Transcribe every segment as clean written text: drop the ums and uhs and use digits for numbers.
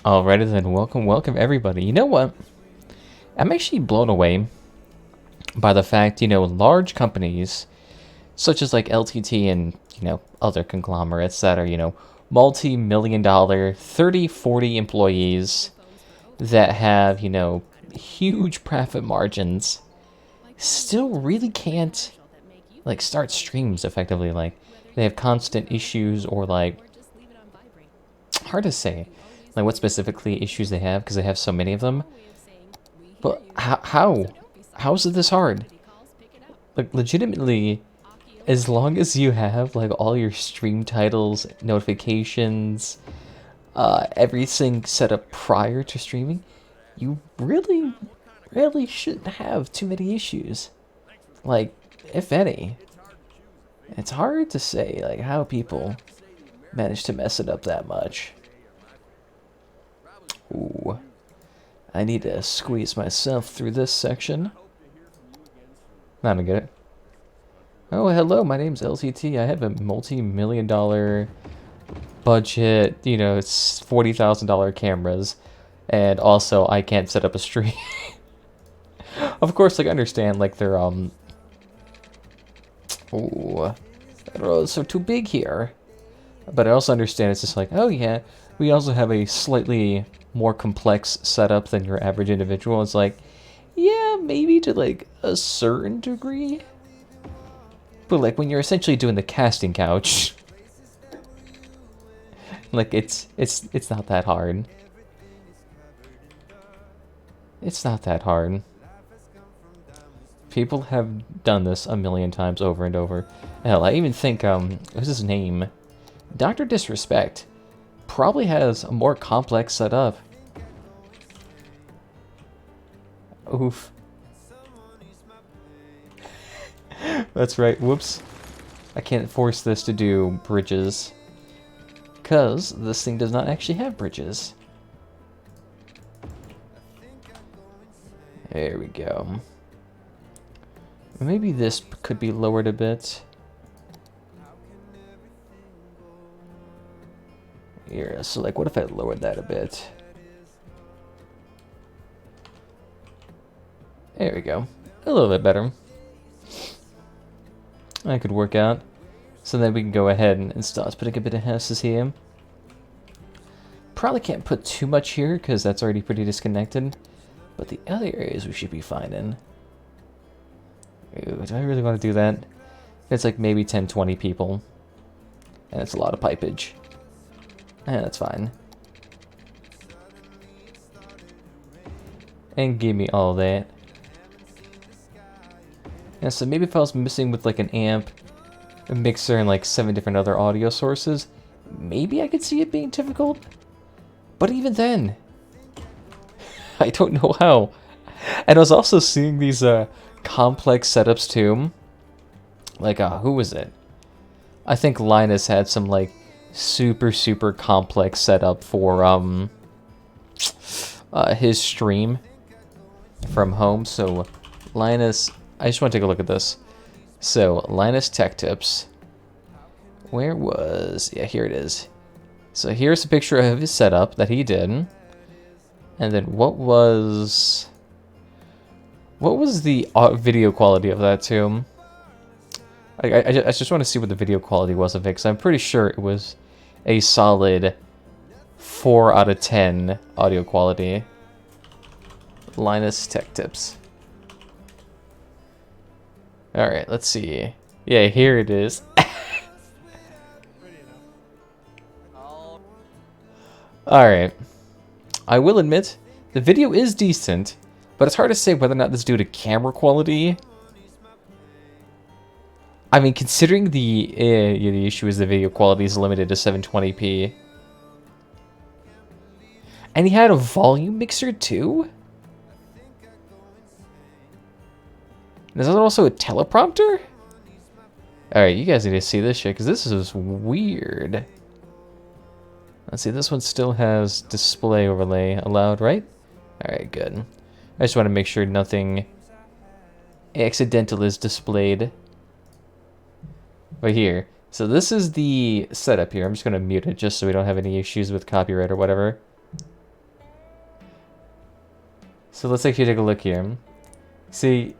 Alrighty then, welcome everybody. You know what? I'm actually blown away by the fact, large companies such as like LTT and, other conglomerates that are, multi-million dollar, 30, 40 employees that have, huge profit margins still really can't like start streams effectively. Like they have constant issues or like hard to say like what specifically issues they have because they have so many of them. But how is it this hard? Like legitimately, as long as you have like all your stream titles, notifications, everything set up prior to streaming, you really shouldn't have too many issues. Like, if any. It's hard to say like how people manage to mess it up that much. Ooh. I need to squeeze myself through this section. Not gonna get it. Oh, hello, my name's LTT. I have a multi-million dollar budget, it's $40,000 cameras, and also I can't set up a stream. Of course, like, I understand, like, they're, oh, that road's so too big here. But I also understand it's just like, oh yeah, we also have a slightly more complex setup than your average individual. It's like, yeah, maybe to like a certain degree. But like when you're essentially doing the casting couch, like it's not that hard. It's not that hard. People have done this a million times over and over. Hell, I even think what's his name? Dr. Disrespect probably has a more complex setup. Oof. That's right, whoops. I can't force this to do bridges, because this thing does not actually have bridges. There we go. Maybe this could be lowered a bit. Here, so like, what if I lowered that a bit? There we go. A little bit better. That could work out. So then we can go ahead and start putting a bit of houses here. Probably can't put too much here because that's already pretty disconnected. But the other areas we should be fine in. Ooh, do I really want to do that? It's like maybe 10, 20 people. And it's a lot of pipage. Yeah, that's fine. And give me all that. Yeah, so maybe if I was missing with like an amp, a mixer, and like 7 different other audio sources, maybe I could see it being difficult. But even then, I don't know how. And I was also seeing these complex setups too. Like, who was it? I think Linus had some like super complex setup for his stream from home. So Linus, I just want to take a look at this. So Linus Tech Tips, where was, yeah, here it is. So here's a picture of his setup that he did, and then what was the video quality of that too? I just want to see what the video quality was of it, because I'm pretty sure it was a solid 4 out of 10 audio quality. Linus Tech Tips. Alright, let's see. Yeah, here it is. Alright. I will admit, the video is decent, but it's hard to say whether or not this is due to camera quality. I mean, considering the issue is the video quality is limited to 720p. And he had a volume mixer too? Is that also a teleprompter? Alright, you guys need to see this shit, because this is weird. Let's see, this one still has display overlay allowed, right? Alright, good. I just want to make sure nothing accidental is displayed. Right here. So this is the setup here. I'm just going to mute it just so we don't have any issues with copyright or whatever. So let's actually take a look here. See,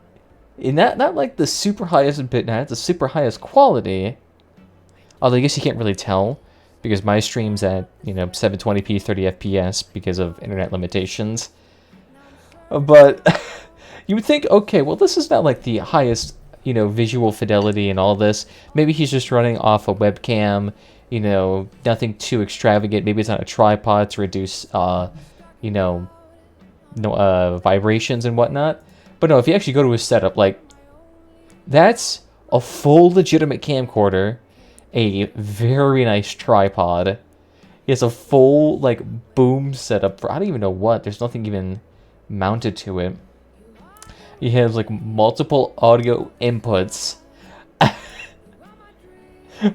in that, not like the super highest bit, it's the super highest quality. Although I guess you can't really tell because my stream's at, 720p 30 FPS because of internet limitations. But you would think, okay, well, this is not like the highest, visual fidelity and all this. Maybe he's just running off a webcam, nothing too extravagant. Maybe it's on a tripod to reduce, vibrations and whatnot. But no, if you actually go to his setup, like, that's a full legitimate camcorder, a very nice tripod. He has a full, like, boom setup for, I don't even know what. There's nothing even mounted to it. He has, like, multiple audio inputs.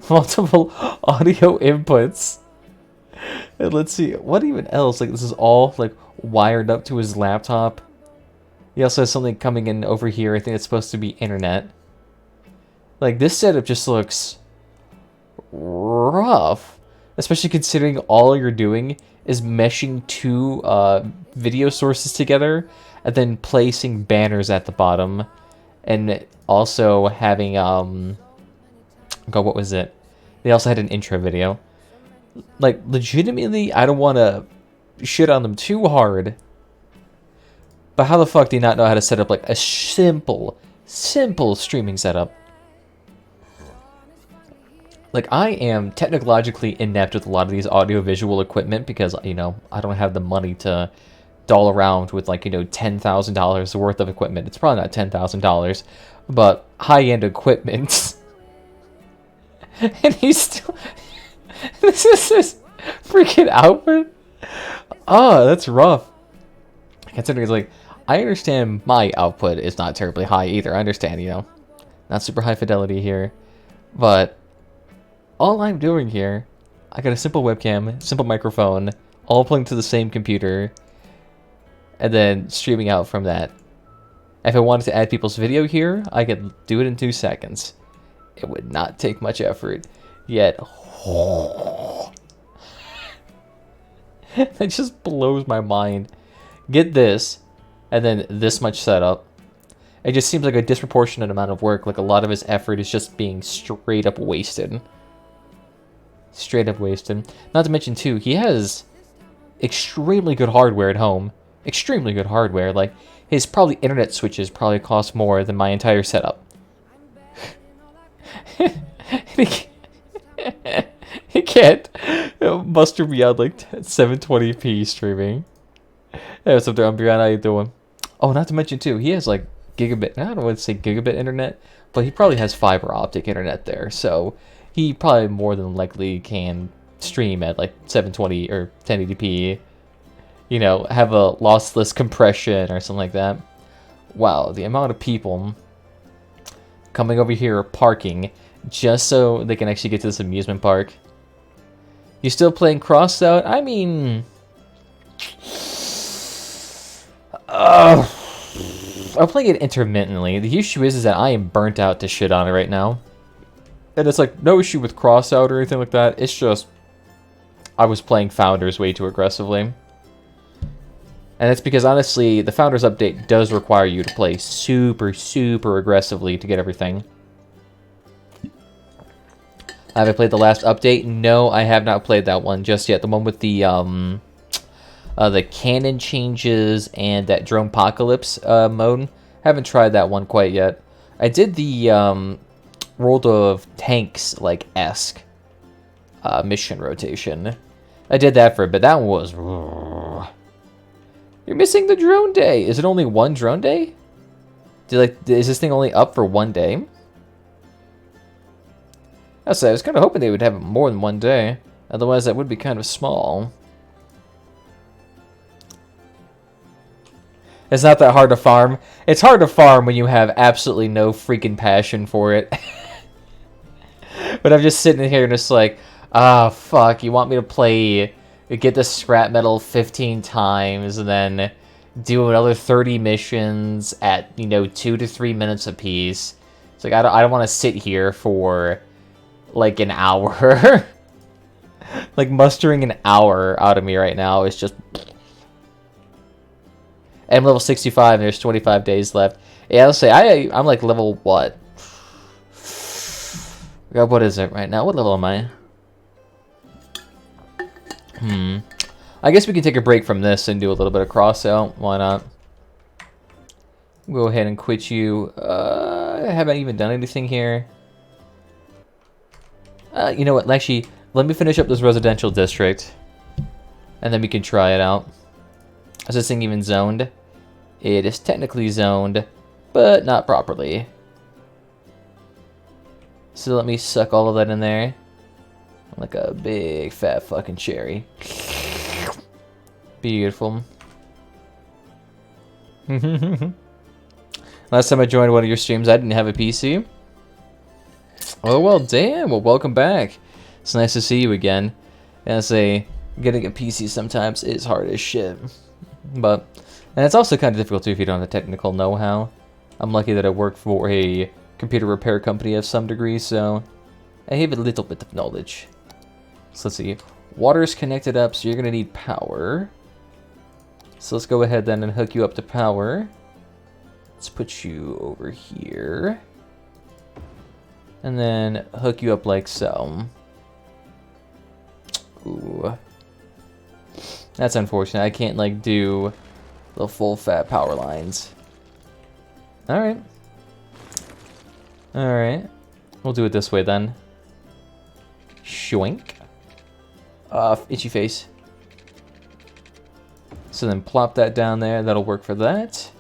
Multiple audio inputs. And let's see, what even else? Like, this is all, like, wired up to his laptop. He also has something coming in over here. I think it's supposed to be internet. Like, this setup just looks rough. Especially considering all you're doing is meshing two video sources together and then placing banners at the bottom. And also having, God, what was it? They also had an intro video. Like, legitimately, I don't want to shit on them too hard. But how the fuck do you not know how to set up, like, a simple streaming setup? Like, I am technologically inept with a lot of these audio-visual equipment because, I don't have the money to doll around with, like, $10,000 worth of equipment. It's probably not $10,000, but high-end equipment. And he's still... This is his freaking output? Oh, that's rough. Considering it's like, I understand my output is not terribly high either. I understand, not super high fidelity here. But all I'm doing here, I got a simple webcam, simple microphone, all plugged to the same computer, and then streaming out from that. If I wanted to add people's video here, I could do it in 2 seconds. It would not take much effort. Yet, that just blows my mind. Get this, and then this much setup. It just seems like a disproportionate amount of work. Like, a lot of his effort is just being straight up wasted. Straight up wasted. Not to mention, too, he has extremely good hardware at home. Extremely good hardware. Like, his probably internet switches probably cost more than my entire setup. He can't muster beyond, like, 720p streaming. Hey, what's up there, Umbreon? How you doing? Oh, not to mention, too, he has, like, gigabit... I don't want to say gigabit internet, but he probably has fiber optic internet there, so he probably more than likely can stream at, like, 720 or 1080p, have a lossless compression or something like that. Wow, the amount of people coming over here parking just so they can actually get to this amusement park. You still playing crossout? I mean... I'm playing it intermittently. The issue is that I am burnt out to shit on it right now. And it's like, no issue with crossout or anything like that. It's just, I was playing Founders way too aggressively. And it's because, honestly, the Founders update does require you to play super, super aggressively to get everything. Have I played the last update? No, I have not played that one just yet. The one with the cannon changes and that Dronepocalypse mode. Haven't tried that one quite yet. I did the World of Tanks, like, esque mission rotation. I did that for a bit. That one was... You're missing the drone day. Is it only one drone day? Is this thing only up for 1 day? I was kind of hoping they would have it more than 1 day. Otherwise, that would be kind of small. It's not that hard to farm. It's hard to farm when you have absolutely no freaking passion for it. But I'm just sitting here and just like, fuck, you want me to play, get the scrap metal 15 times and then do another 30 missions at, 2 to 3 minutes apiece. It's like, I don't want to sit here for, like, an hour. Like, mustering an hour out of me right now is just... I'm level 65 and there's 25 days left. Yeah, I'll say I'm like level what? God, what is it right now? What level am I? I guess we can take a break from this and do a little bit of crossout. Why not? Go ahead and quit you. I haven't even done anything here. You know what? Actually, let me finish up this residential district. And then we can try it out. Is this thing even zoned? It is technically zoned, but not properly. So let me suck all of that in there. Like a big fat fucking cherry. Beautiful. Last time I joined one of your streams, I didn't have a PC. Oh, well, damn. Well, welcome back. It's nice to see you again. And I say, getting a PC sometimes is hard as shit. But, and it's also kind of difficult too if you don't have the technical know-how. I'm lucky that I work for a computer repair company of some degree, so I have a little bit of knowledge. So let's see. Water's connected up, so you're going to need power. So let's go ahead then and hook you up to power. Let's put you over here. And then hook you up like so. Ooh. That's unfortunate. I can't like do the full fat power lines. Alright. Alright. We'll do it this way then. Shoink. Itchy face. So then plop that down there. That'll work for that.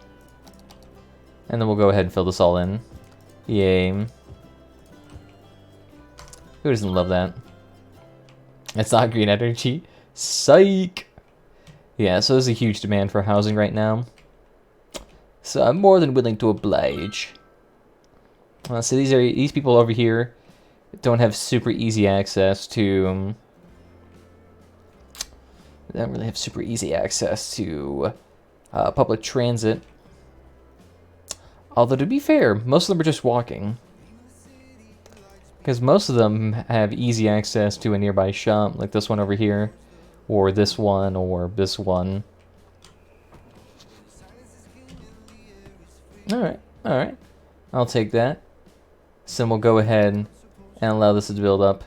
And then we'll go ahead and fill this all in. Yay. Who doesn't love that? It's not green energy. Psych! Yeah, so there's a huge demand for housing right now. So I'm more than willing to oblige. So these people over here don't have super easy access to... They don't really have super easy access to public transit. Although, to be fair, most of them are just walking. Because most of them have easy access to a nearby shop, like this one over here, or this one, or this one. Alright, alright. I'll take that. So we'll go ahead and allow this to build up.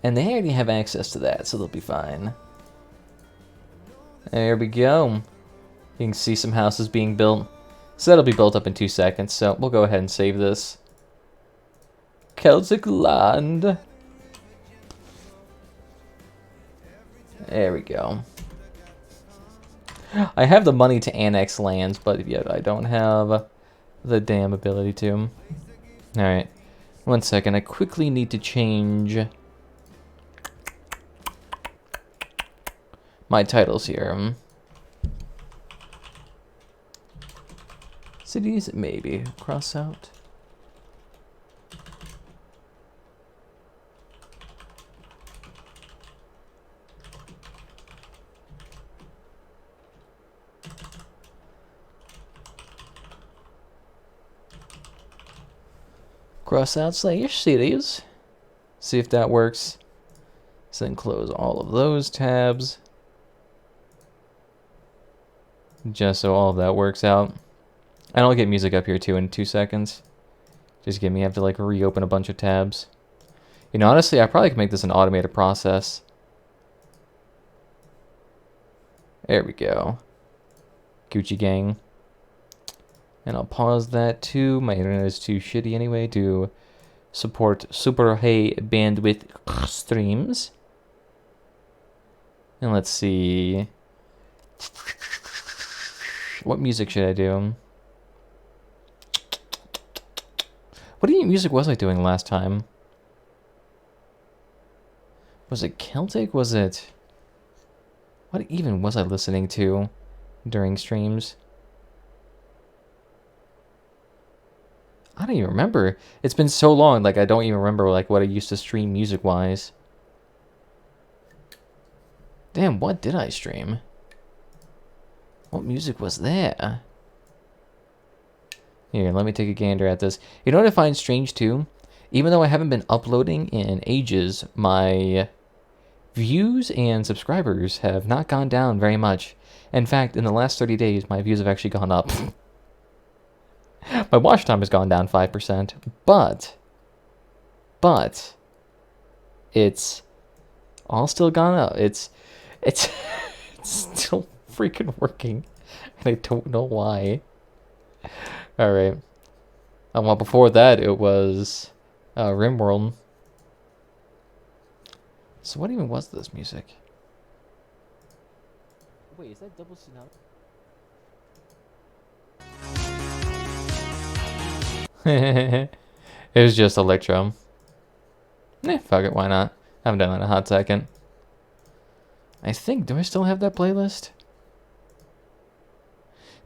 And they already have access to that, so they'll be fine. There we go. You can see some houses being built. So that'll be built up in 2 seconds, so we'll go ahead and save this. Celtic land. There we go. I have the money to annex lands, but yet I don't have the damn ability to. Alright. 1 second. I quickly need to change my titles here. Cities? Maybe. Crossout. Crossout Slayer cities. See if that works. So then close all of those tabs. Just so all of that works out. And I'll get music up here too in 2 seconds. Just give me, I have to like reopen a bunch of tabs. You know, honestly, I probably could make this an automated process. There we go. Gucci gang. And I'll pause that too. My internet is too shitty anyway to support super high bandwidth streams. And let's see. What music should I do? What music was I doing last time? Was it Celtic? Was it... What even was I listening to during streams? I don't even remember. It's been so long, like I don't even remember like what I used to stream music-wise. Damn, what did I stream? What music was there? Here, let me take a gander at this. You know what I find strange too? Even though I haven't been uploading in ages, my views and subscribers have not gone down very much. In fact, in the last 30 days, my views have actually gone up. My watch time has gone down 5%, but it's all still gone up. It's it's still freaking working, and I don't know why. All right. Well, before that, it was RimWorld. So what even was this music? Wait, is that double sonata? It was just electro. Fuck it, why not? I haven't done it in a hot second. I think, do I still have that playlist?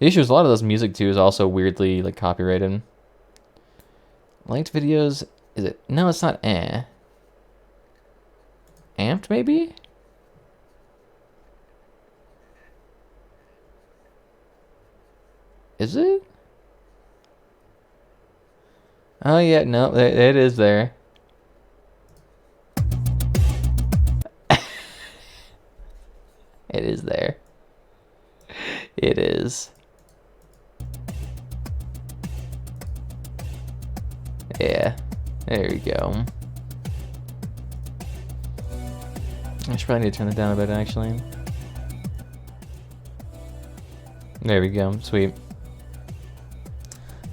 The issue is a lot of this music too is also weirdly like copyrighted. Liked videos, is it? No, it's not Amped maybe? Is it? Oh yeah, no, it is there. It is there. It is. Yeah, there we go. I should probably need to turn it down a bit, actually. There we go, sweet.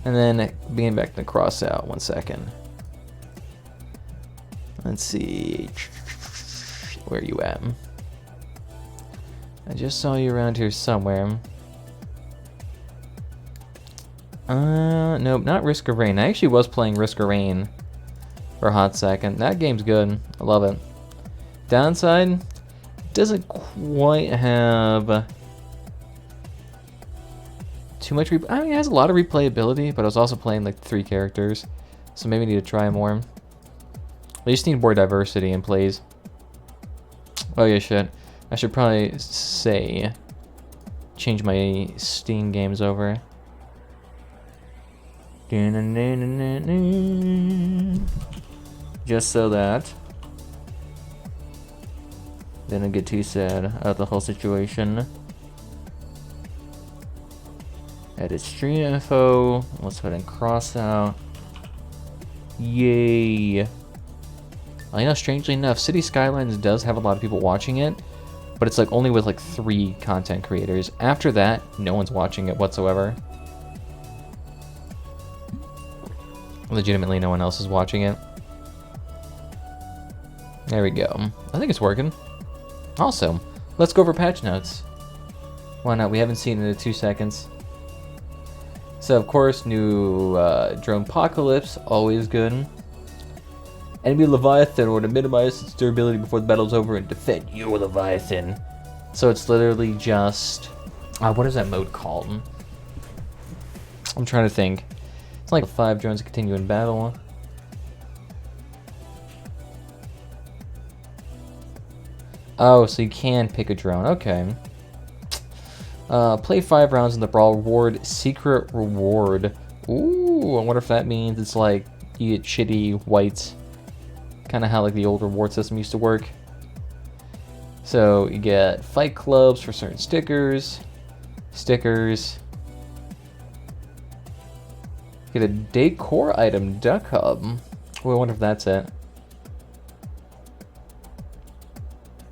And then being back to crossout, 1 second. Let's see. Where are you at? I just saw you around here somewhere. Nope, not Risk of Rain. I actually was playing Risk of Rain for a hot second. That game's good. I love it. Downside, doesn't quite have too much I mean, it has a lot of replayability, but I was also playing like 3 characters, so maybe I need to try more. I just need more diversity in plays. Oh yeah, shit. I should probably say change my Steam games over. Just so that they don't get too sad about the whole situation. Edit stream info. Let's go ahead and cross out. Yay. Well, you know, strangely enough, City Skylines does have a lot of people watching it, but it's like only with like 3 content creators. After that, no one's watching it whatsoever. Legitimately, no one else is watching it. There we go. I think it's working. Also, let's go over patch notes. Why not? We haven't seen it in 2 seconds. So, of course, new drone apocalypse, always good. Enemy Leviathan, or to minimize its durability before the battle's over and defend your Leviathan. So it's literally just... what is that mode called? I'm trying to think. It's like 5 drones that continue in battle. Oh, so you can pick a drone. Okay. Play 5 rounds in the brawl. Reward secret reward. Ooh, I wonder if that means it's like you get shitty whites. Kind of how like the old reward system used to work. So you get fight clubs for certain stickers. Get a decor item, duck hub. Oh, I wonder if that's it.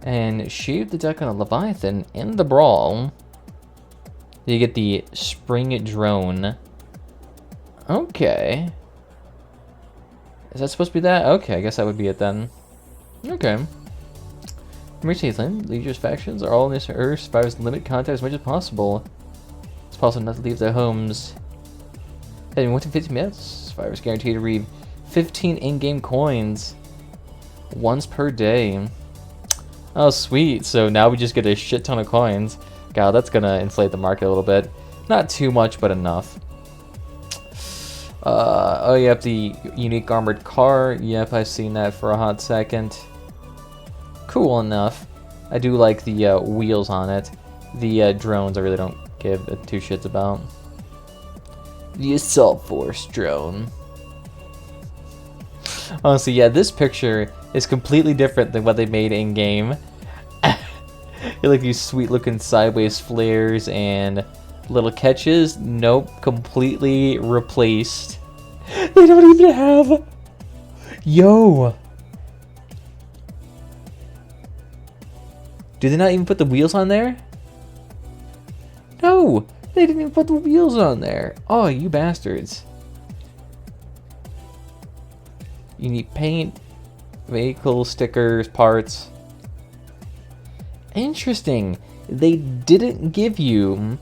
And shoot the duck on a Leviathan in the brawl. You get the spring drone. Okay. Is that supposed to be that? Okay, I guess that would be it then. Okay. Mercedes Leisure factions are all in this Earth. Survivors limit contact as much as possible. It's possible not to leave their homes. Heading 1 to 50 minutes. Survivors guaranteed to read 15 in-game coins. Once per day. Oh, sweet. So now we just get a shit ton of coins. God, that's gonna inflate the market a little bit. Not too much, but enough. Oh, yep, the unique armored car. Yep, I've seen that for a hot second. Cool enough. I do like the wheels on it. The drones I really don't give 2 shits about. The Assault Force drone. Honestly, yeah, this picture is completely different than what they made in-game. like these sweet looking sideways flares and little catches. Nope, completely replaced. They don't even have... Yo! Do they not even put the wheels on there? No! They didn't even put the wheels on there. Oh, you bastards. You need paint, vehicle stickers, parts. Interesting. They didn't give you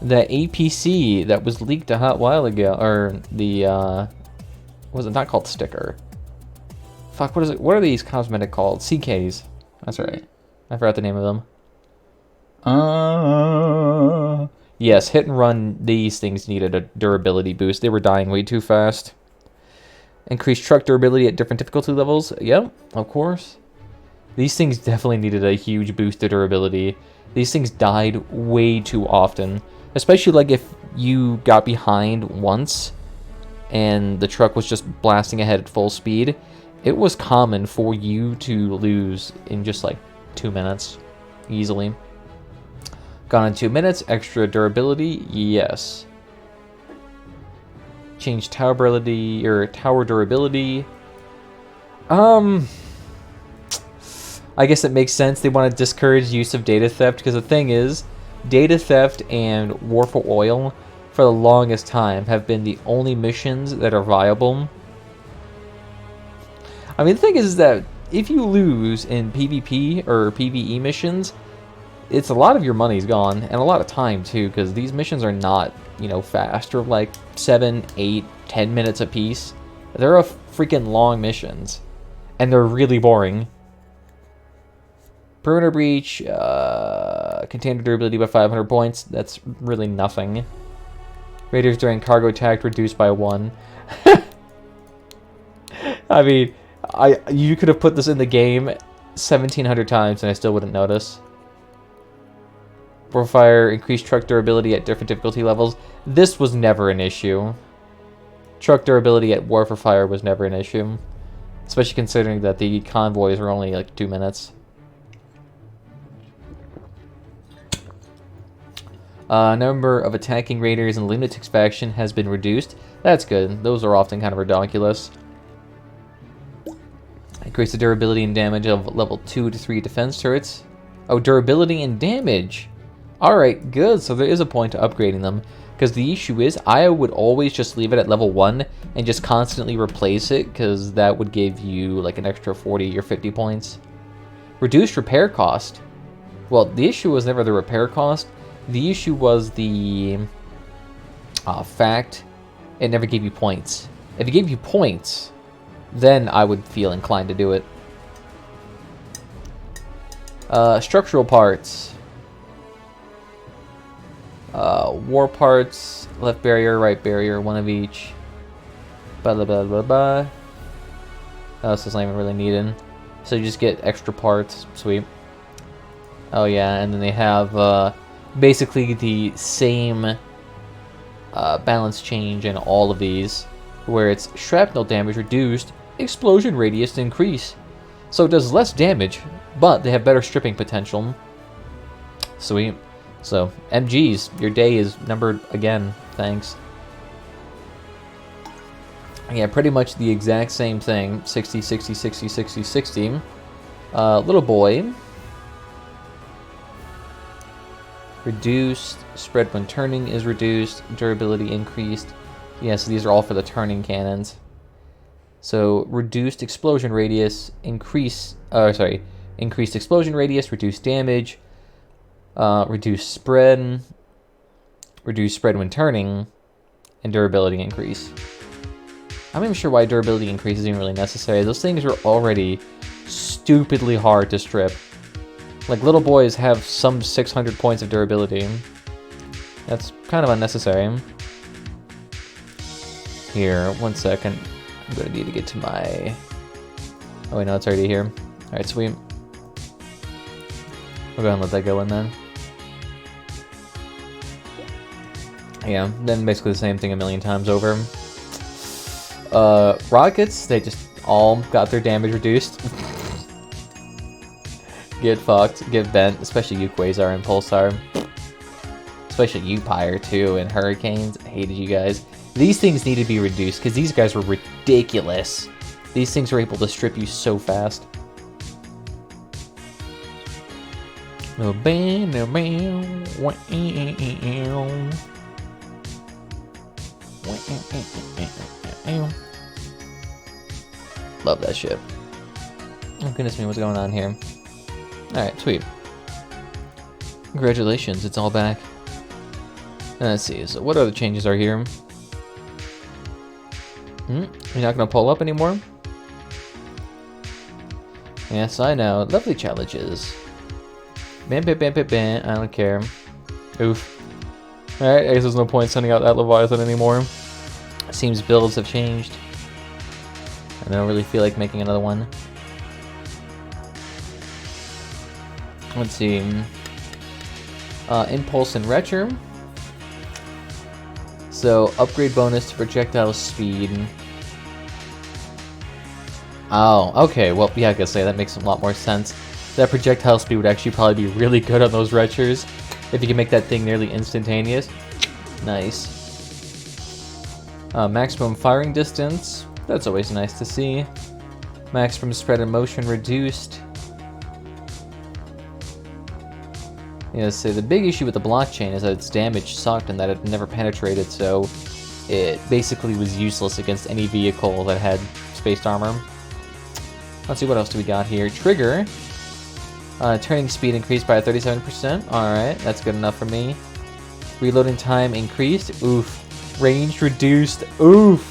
the APC that was leaked a hot while ago, or the was it not called sticker? Fuck, what is it? What are these cosmetic called? CKs. That's right. I forgot the name of them. Yes, hit and run. These things needed a durability boost. They were dying way too fast. Increased truck durability at different difficulty levels. Yep, of course. These things definitely needed a huge boost to durability. These things died way too often. Especially like if you got behind once and the truck was just blasting ahead at full speed. It was common for you to lose in just like 2 minutes. Easily. Gone in 2 minutes. Extra durability. Yes. Change tower durability or tower durability. I guess it makes sense. They want to discourage use of data theft because the thing is, data theft and war for oil for the longest time have been the only missions that are viable. I mean, the thing is that if you lose in PvP or PvE missions, it's a lot of your money's gone and a lot of time too, because these missions are not, you know, fast or like 7, 8, 10 minutes a piece. They're a freaking long missions and they're really boring. Perimeter breach, container durability by 500 points. That's really nothing. Raiders during cargo attack reduced by 1. I mean, you could have put this in the game 1,700 times and I still wouldn't notice. Warfire, increased truck durability at different difficulty levels. This was never an issue. Truck durability at War for Fire was never an issue. Especially considering that the convoys were only like 2 minutes. Number of attacking raiders in Lunatics faction has been reduced. That's good. Those are often kind of ridiculous. Increase the durability and damage of level 2 to 3 defense turrets. Oh, durability and damage. Alright, good. So there is a point to upgrading them. Because the issue is, I would always just leave it at level 1 and just constantly replace it, because that would give you like an extra 40 or 50 points. Reduced repair cost. Well, the issue was never the repair cost. The issue was the fact it never gave you points. If it gave you points, then I would feel inclined to do it. Structural parts. War parts, left barrier, right barrier, one of each. Blah, blah, blah, blah, blah. Oh, so it's not even really needed. So you just get extra parts. Sweet. Oh yeah, and then they have basically the same balance change in all of these, where it's shrapnel damage reduced, explosion radius increase. So it does less damage, but they have better stripping potential. Sweet. So, MGs, your day is numbered again. Thanks. Yeah, pretty much the exact same thing. 60, 60, 60, 60, 60. Little boy. Reduced. Spread when turning is reduced. Durability increased. Yes, these are all for the turning cannons. So, reduced explosion radius. Increased explosion radius. Reduced damage. Reduce spread when turning, and durability increase. I'm not even sure why durability increase is even really necessary. Those things are already stupidly hard to strip. Like, little boys have some 600 points of durability. That's kind of unnecessary. Here, 1 second. I'm gonna need to get to my... Oh wait, no, it's already here. Alright, sweet. We'll go ahead and let that go in then. Yeah, then basically the same thing a million times over. Rockets, they just all got their damage reduced. Get fucked, get bent, especially you, Quasar and Pulsar. Especially you, Pyre, too, and Hurricanes. I hated you guys. These things need to be reduced, because these guys were ridiculous. These things were able to strip you so fast. Love that shit. Oh goodness me, what's going on here? Alright, sweet. Congratulations, it's all back. Let's see, so what other changes are here? You're not gonna pull up anymore? Yes, I know. Lovely challenges. Bam, bam, bam, bam, bam. I don't care. Oof. Alright, I guess there's no point sending out that Leviathan anymore. Seems builds have changed. I don't really feel like making another one. Let's see. Impulse and Retcher. So, upgrade bonus to projectile speed. Oh, okay. Well, yeah, I guess that makes a lot more sense. That projectile speed would actually probably be really good on those Retchers. If you can make that thing nearly instantaneous. Nice. Maximum firing distance. That's always nice to see. Maximum spread of motion reduced. Yeah, so the big issue with the blockchain is that its damage sucked and that it never penetrated, so it basically was useless against any vehicle that had spaced armor. Let's see, what else do we got here? Trigger. Turning speed increased by 37%. Alright, that's good enough for me. Reloading time increased. Oof. Range reduced. Oof.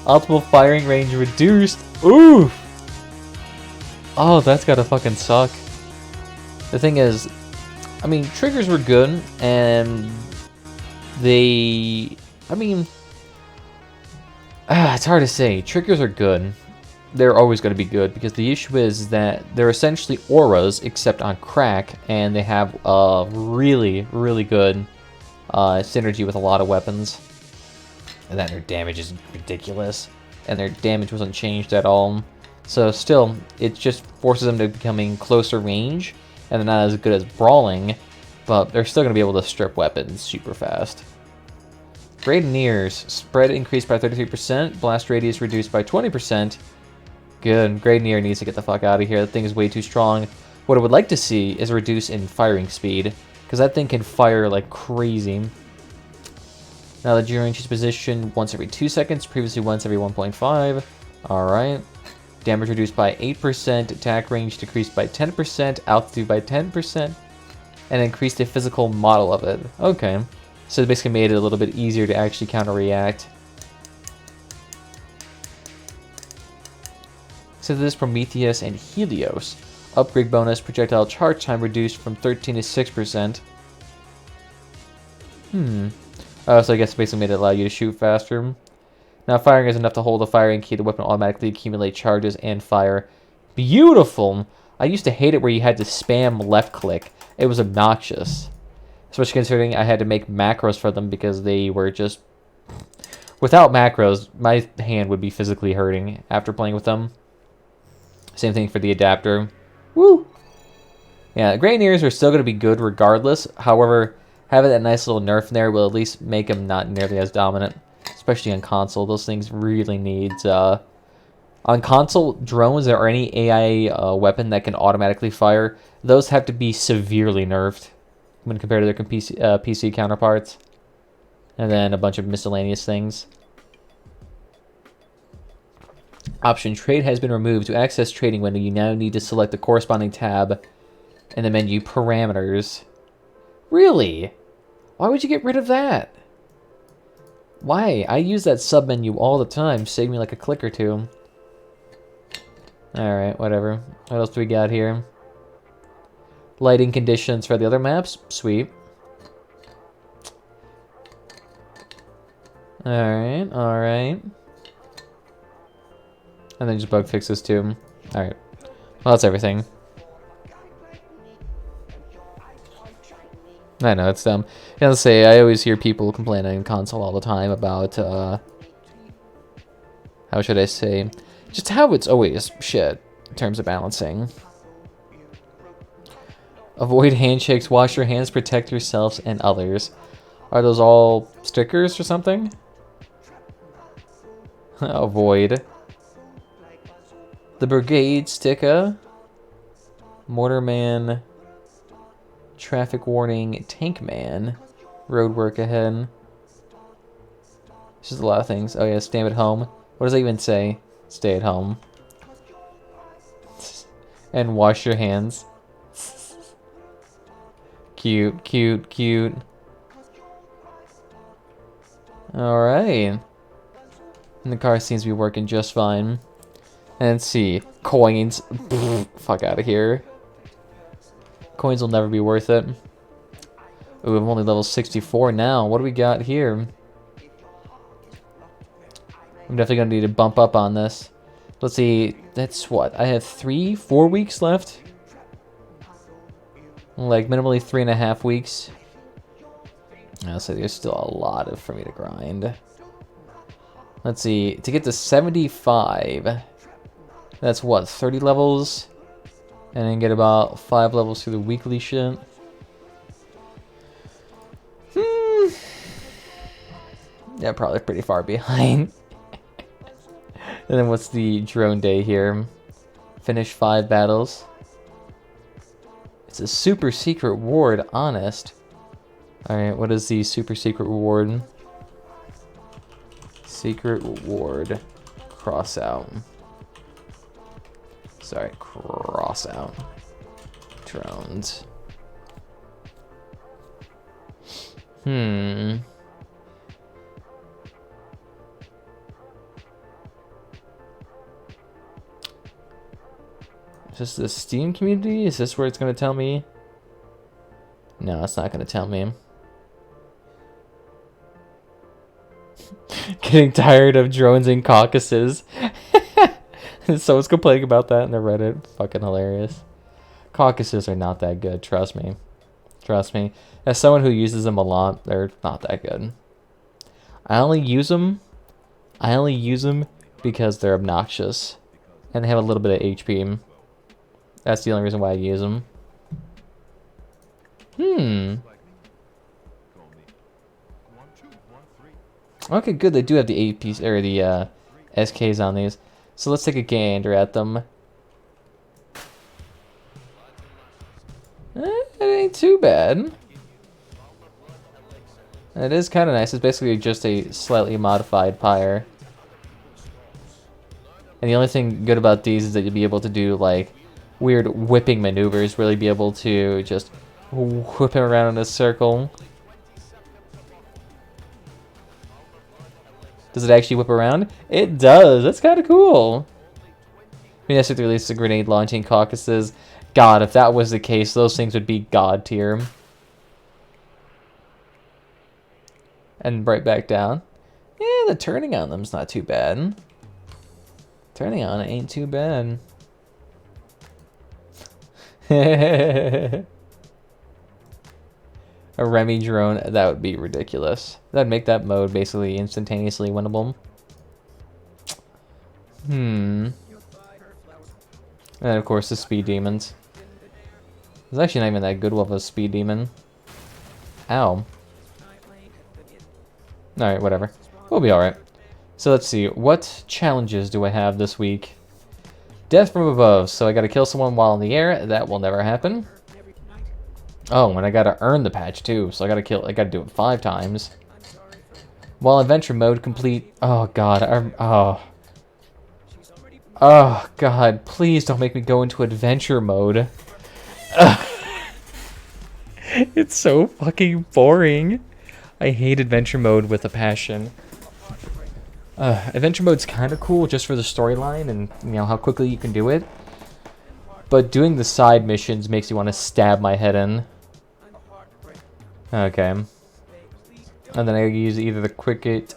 Optimal firing range reduced. Oof. Oh, that's gotta fucking suck. The thing is, I mean, triggers were good, and they... I mean... it's hard to say. Triggers are good. They're always going to be good, because the issue is that they're essentially auras, except on crack, and they have really, really good synergy with a lot of weapons. And then their damage is ridiculous, and their damage wasn't changed at all. So still, it just forces them to becoming closer range, and they're not as good as brawling, but they're still going to be able to strip weapons super fast. Grenadiers. Spread increased by 33%. Blast radius reduced by 20%. Good. Grenadier needs to get the fuck out of here. That thing is way too strong. What I would like to see is a reduce in firing speed, because that thing can fire like crazy. Now the during each position once every 2 seconds, previously once every 1.5. Alright. Damage reduced by 8%, attack range decreased by 10%, altitude by 10%, and increased the physical model of it. Okay. So it basically made it a little bit easier to actually counter-react. So this is Prometheus and Helios. Upgrade bonus, projectile charge time reduced from 13 to 6%. So I guess it basically made it allow you to shoot faster. Now firing is enough to hold the firing key. The weapon automatically accumulate charges and fire. Beautiful! I used to hate it where you had to spam left click. It was obnoxious. Especially considering I had to make macros for them because they were just... Without macros, my hand would be physically hurting after playing with them. Same thing for the adapter. Woo! Yeah, Grenadiers are still going to be good regardless. However, having that nice little nerf in there will at least make them not nearly as dominant. Especially on console, those things really need... on console, drones or any AI weapon that can automatically fire, those have to be severely nerfed when compared to their PC counterparts. And then a bunch of miscellaneous things. Option Trade has been removed. To access trading window, you now need to select the corresponding tab in the menu Parameters. Really? Why would you get rid of that? Why? I use that sub-menu all the time. Save me like a click or two. Alright, whatever. What else do we got here? Lighting conditions for the other maps. Sweet. Alright, alright. And then just bug fixes too. Alright. Well, that's everything. I know, it's dumb. Yeah, let's say, I always hear people complaining on console all the time about, how should I say? Just how it's always shit in terms of balancing. Avoid handshakes, wash your hands, protect yourselves and others. Are those all stickers or something? Avoid. The brigade sticker. Mortarman. Traffic warning. Tank man. Road work ahead. It's just a lot of things. Oh yeah, stay at home. What does that even say? Stay at home. And wash your hands. Cute, cute, cute. Alright. And the car seems to be working just fine. And let's see. Coins. Fuck out of here. Coins will never be worth it. Ooh, I'm only level 64 now. What do we got here? I'm definitely going to need to bump up on this. Let's see. That's what? I have 4 weeks left? Like, minimally 3.5 weeks. I'll say there's still a lot for me to grind. Let's see. To get to 75, that's what? 30 levels? And then get about 5 levels through the weekly shit. Yeah, probably pretty far behind. And then what's the drone day here? Finish 5 battles. It's a super secret ward, honest. Alright, what is the super secret reward? Secret reward. Crossout. Sorry, crossout. Drones. Is this the Steam community? Is this where it's going to tell me? No, it's not going to tell me. Getting tired of drones and caucuses. Someone's complaining about that in the Reddit. Fucking hilarious. Caucuses are not that good, trust me. Trust me. As someone who uses them a lot, they're not that good. I only use them because they're obnoxious. And they have a little bit of HP. That's the only reason why I use them. Okay, good. They do have the APs or the SKs on these. So let's take a gander at them. It ain't too bad. It is kind of nice. It's basically just a slightly modified pyre. And the only thing good about these is that you'll be able to do like weird whipping maneuvers. Really be able to just whip him around in a circle. Does it actually whip around? It does. That's kind of cool. I mean, that's if they release the grenade launching caucuses. God, if that was the case, those things would be god tier. And right back down. Yeah, the turning on them's not too bad. Turning on it ain't too bad. A Remy drone, that would be ridiculous. That'd make that mode basically instantaneously winnable. And of course the speed demons. It's actually not even that good of a speed demon. Ow. Alright, whatever. We'll be alright. So let's see, what challenges do I have this week? Death from above, so I gotta kill someone while in the air. That will never happen. Oh, and I gotta earn the patch too, so I gotta do it 5 times. While adventure mode complete. Oh god, oh god, please don't make me go into adventure mode. It's so fucking boring. I hate adventure mode with a passion. Adventure mode's kind of cool just for the storyline and you know how quickly you can do it. But doing the side missions makes you want to stab my head in. Okay. And then I use either the Cricket,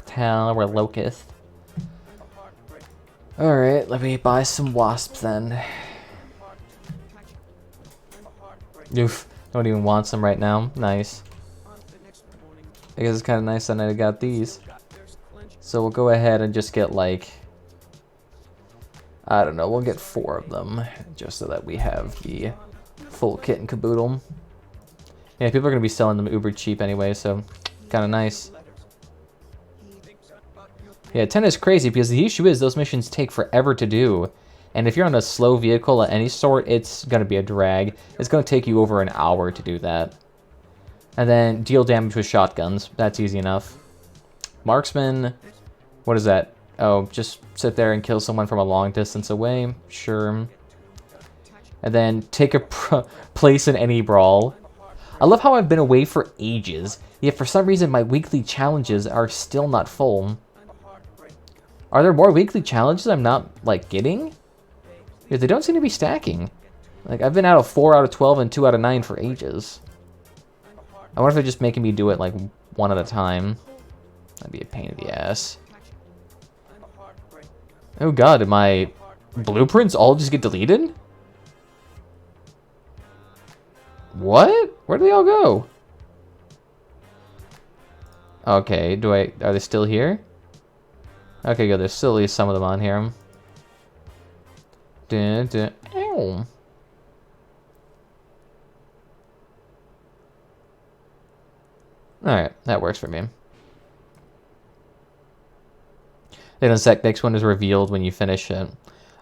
Tal, or Locust. Alright, let me buy some wasps then. Oof, don't even want some right now. Nice. I guess it's kind of nice that I got these. So we'll go ahead and just get like, I don't know, we'll get 4 of them just so that we have the Full kit and caboodle. Yeah, people are going to be selling them uber cheap anyway, so kind of nice. Yeah, 10 is crazy because the issue is those missions take forever to do. And if you're on a slow vehicle of any sort, it's going to be a drag. It's going to take you over an hour to do that. And then deal damage with shotguns. That's easy enough. Marksman, what is that? Oh, just sit there and kill someone from a long distance away. Sure. And then take a place in any brawl. I love how I've been away for ages, yet for some reason my weekly challenges are still not full. Are there more weekly challenges I'm not, like, getting? Because they don't seem to be stacking. Like, I've been out of 4 out of 12 and 2 out of 9 for ages. I wonder if they're just making me do it, like, one at a time. That'd be a pain in the ass. Oh god, did my blueprints all just get deleted? What? Where do they all go? Okay, are they still here? Okay, good, there's still at least some of them on here. Ow. Alright, that works for me. Then the next one is revealed when you finish it.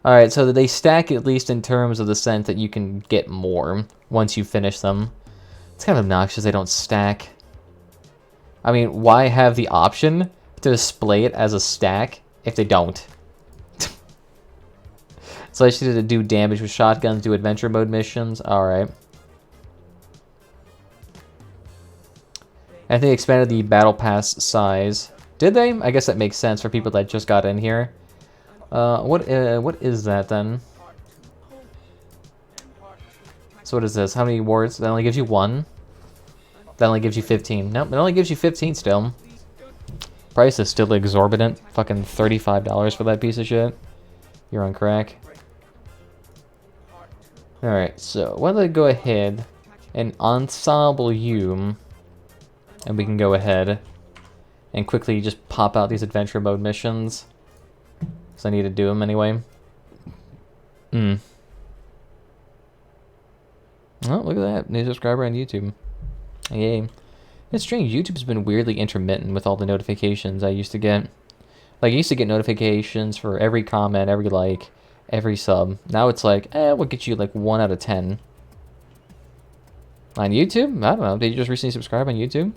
Alright, so they stack at least in terms of the sense that you can get more once you finish them. It's kind of obnoxious they don't stack. I mean, why have the option to display it as a stack if they don't? So I just need to do damage with shotguns, do adventure mode missions. Alright. And they expanded the battle pass size. Did they? I guess that makes sense for people that just got in here. What is that then? So what is this? How many wards? That only gives you 1. That only gives you 15. Nope, it only gives you 15 still. Price is still exorbitant. Fucking $35 for that piece of shit. You're on crack. Alright, so why don't I go ahead and ensemble you, and we can go ahead and quickly just pop out these adventure mode missions. Because I need to do them anyway. Oh, look at that. New subscriber on YouTube. Yay. It's strange. YouTube's been weirdly intermittent with all the notifications I used to get. Like, I used to get notifications for every comment, every like, every sub. Now it's like, we'll get you like 1 out of 10. On YouTube? I don't know. Did you just recently subscribe on YouTube?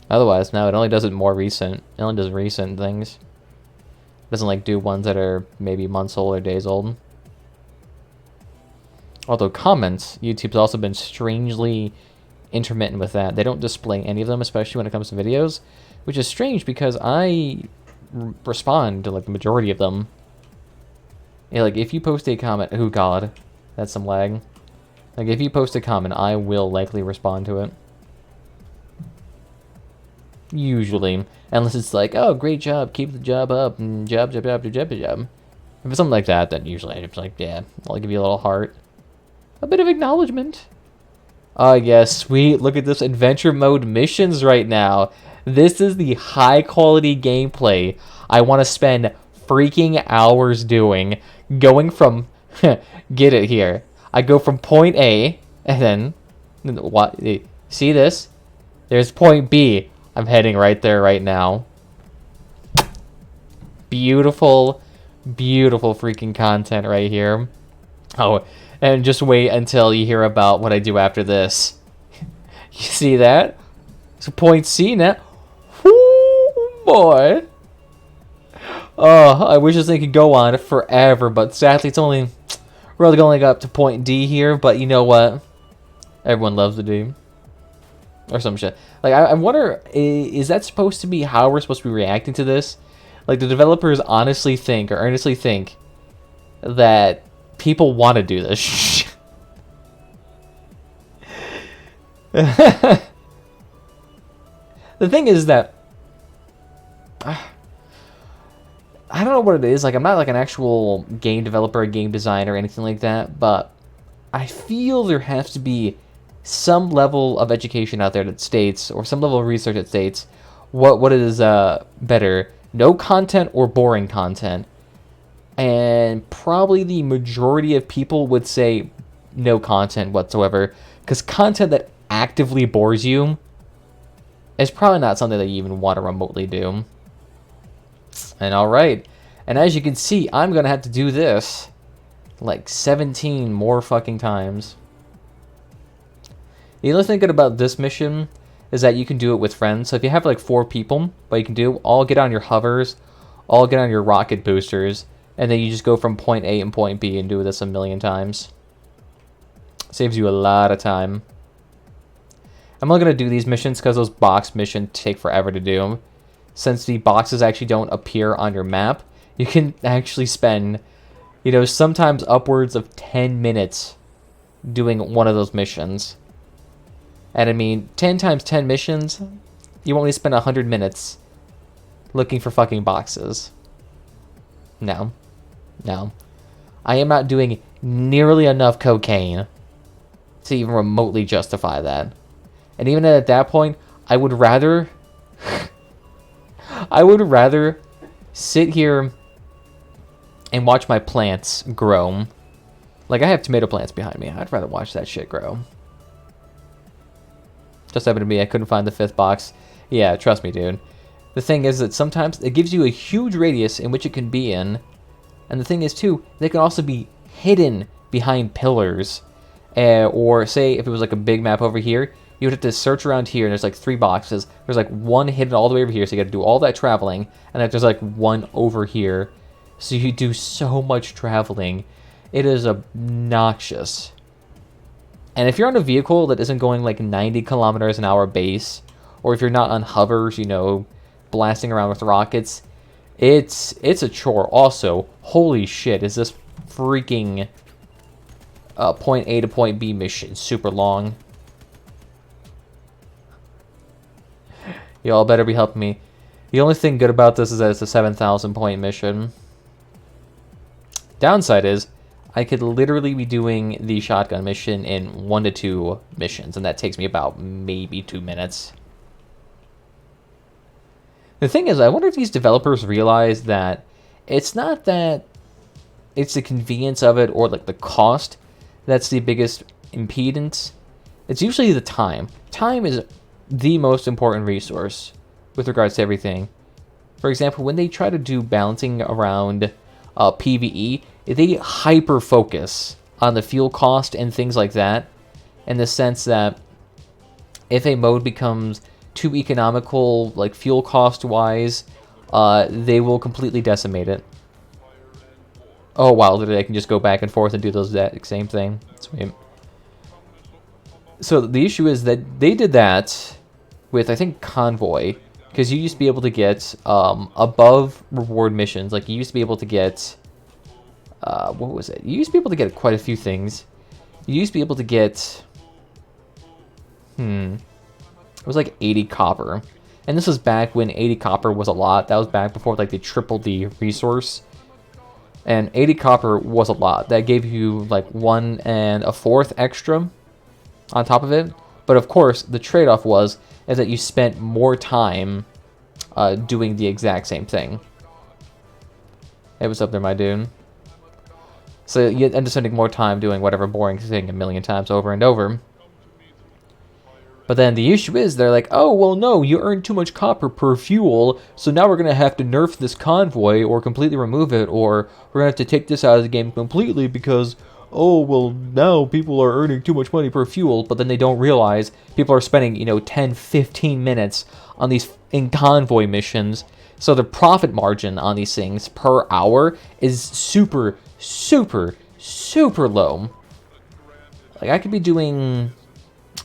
Otherwise, no, it only does it more recent. It only does recent things. It doesn't like do ones that are maybe months old or days old. Although comments, YouTube's also been strangely intermittent with that. They don't display any of them, especially when it comes to videos, which is strange because I respond to like the majority of them. Yeah, like if you post a comment, oh god, that's some lag. Like if you post a comment, I will likely respond to it. Usually, unless it's like, oh, great job, keep the job up, and job. If it's something like that, then usually I'm just like, yeah, I'll give you a little heart. A bit of acknowledgement. Oh, yeah, sweet. Look at this adventure mode missions right now. This is the high quality gameplay I want to spend freaking hours doing. Going from, get it here. I go from point A, and then, what? See this? There's point B. I'm heading right there right now. Beautiful, beautiful freaking content right here. Oh, and just wait until you hear about what I do after this. You see that? So point C now. Whoo, boy. Oh, I wish this thing could go on forever, but sadly it's only really only got up to point D here, but you know what? Everyone loves the D. Or some shit. Like, I wonder, is that supposed to be how we're supposed to be reacting to this? Like, the developers honestly think, or earnestly think, that people want to do this. The thing is that I don't know what it is. Like, I'm not like an actual game developer, game designer, or anything like that, but I feel there has to be some level of education out there that states, or some level of research that states what is better, no content or boring content. And probably the majority of people would say no content whatsoever, because content that actively bores you is probably not something that you even want to remotely do. And alright, and as you can see, I'm going to have to do this like 17 more fucking times. The only thing good about this mission is that you can do it with friends. So if you have like 4 people, what you can do, all get on your hovers, all get on your rocket boosters, and then you just go from point A and point B and do this a million times. Saves you a lot of time. I'm only going to do these missions because those box missions take forever to do. Since the boxes actually don't appear on your map, you can actually spend, you know, sometimes upwards of 10 minutes doing one of those missions. And I mean, 10 times 10 missions, you only spend 100 minutes looking for fucking boxes. No. No. I am not doing nearly enough cocaine to even remotely justify that. And even at that point, I would rather... I would rather sit here and watch my plants grow. Like, I have tomato plants behind me. I'd rather watch that shit grow. Just happened to me, I couldn't find the 5th box. Yeah, trust me, dude. The thing is that sometimes it gives you a huge radius in which it can be in. And the thing is, too, they can also be hidden behind pillars. Or, say, if it was like a big map over here, you would have to search around here, and there's like 3 boxes. There's like one hidden all the way over here, so you got to do all that traveling. And then there's like one over here. So you do so much traveling. It is obnoxious. And if you're on a vehicle that isn't going like 90 kilometers an hour base, or if you're not on hovers, you know, blasting around with rockets, it's a chore. Also, holy shit, is this freaking point A to point B mission super long. Y'all better be helping me. The only thing good about this is that it's a 7,000 point mission. Downside is, I could literally be doing the shotgun mission in 1 to 2 missions, and that takes me about maybe 2 minutes. The thing is, I wonder if these developers realize that it's not that it's the convenience of it or like the cost that's the biggest impedance. It's usually the time. Time is the most important resource with regards to everything. For example, when they try to do balancing around PvE, they hyper focus on the fuel cost and things like that, in the sense that if a mode becomes too economical, like fuel cost wise, they will completely decimate it. Oh wow, literally I can just go back and forth and do those that same thing. Sweet. So the issue is that they did that with, I think, Convoy, because you used to be able to get above reward missions. Like, you used to be able to get what was it? You used to be able to get quite a few things. You used to be able to get it was like 80 copper, and this was back when 80 copper was a lot. That was back before like they tripled the resource, and 80 copper was a lot. That gave you like 1 1/4 extra on top of it. But of course, the trade-off is that you spent more time doing the exact same thing. Hey, what's up there, my dude? So you end up spending more time doing whatever boring thing a million times over and over. But then the issue is, they're like, oh, well, no, you earn too much copper per fuel, so now we're going to have to nerf this convoy or completely remove it, or we're going to have to take this out of the game completely because, oh, well, now people are earning too much money per fuel. But then they don't realize people are spending, you know, 10, 15 minutes on these in convoy missions. So the profit margin on these things per hour is super, super, super low. Like, I could be doing,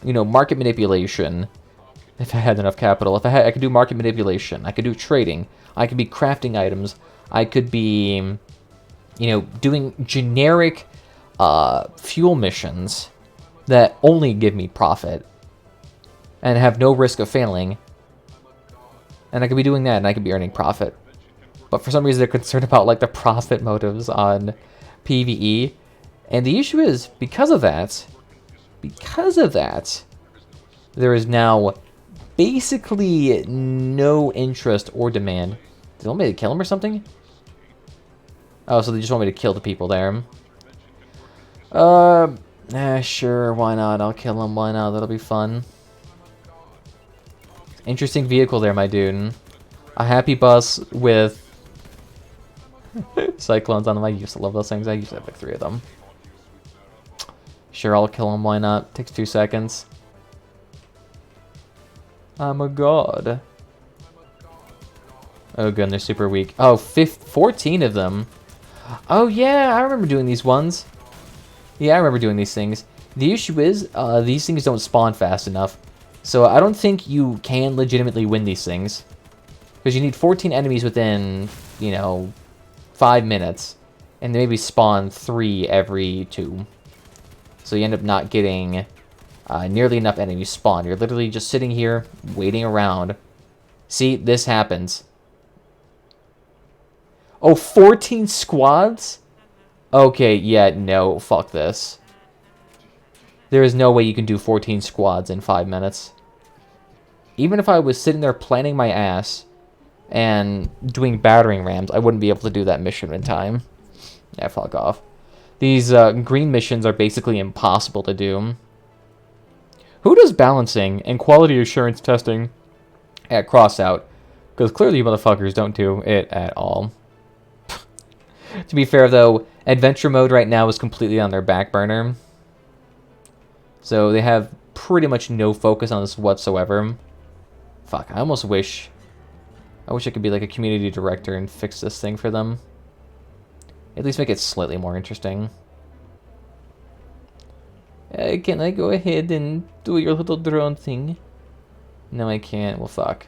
you know, market manipulation if I had enough capital. If I could do market manipulation. I could do trading. I could be crafting items. I could be, you know, doing generic fuel missions that only give me profit and have no risk of failing. And I could be doing that, and I could be earning profit. But for some reason, they're concerned about like the profit motives on PvE. And the issue is, because of that, there is now basically no interest or demand. Did they want me to kill him or something? Oh, so they just want me to kill the people there. Sure, why not? I'll kill them, why not? That'll be fun. Interesting vehicle there, my dude. A happy bus with cyclones on them. I used to love those things. I used to have like 3 of them. Sure, I'll kill them, why not? Takes 2 seconds. I'm a god. Oh, good, they're super weak. Oh, 14 of them. Oh, yeah, I remember doing these ones. Yeah, I remember doing these things. The issue is, these things don't spawn fast enough. So I don't think you can legitimately win these things. Because you need 14 enemies within, you know, 5 minutes. And they maybe spawn 3 every 2. So you end up not getting nearly enough enemies spawn. You're literally just sitting here, waiting around. See, this happens. Oh, 14 squads? Okay, yeah, no, fuck this. There is no way you can do 14 squads in 5 minutes. Even if I was sitting there planning my ass and doing battering rams, I wouldn't be able to do that mission in time. Yeah, fuck off. These green missions are basically impossible to do. Who does balancing and quality assurance testing at crossout? Because clearly you motherfuckers don't do it at all. To be fair, though, adventure mode right now is completely on their back burner. So they have pretty much no focus on this whatsoever. Fuck, I almost wish... I wish I could be like a community director and fix this thing for them. At least make it slightly more interesting. Can I go ahead and do your little drone thing? No, I can't. Well, fuck.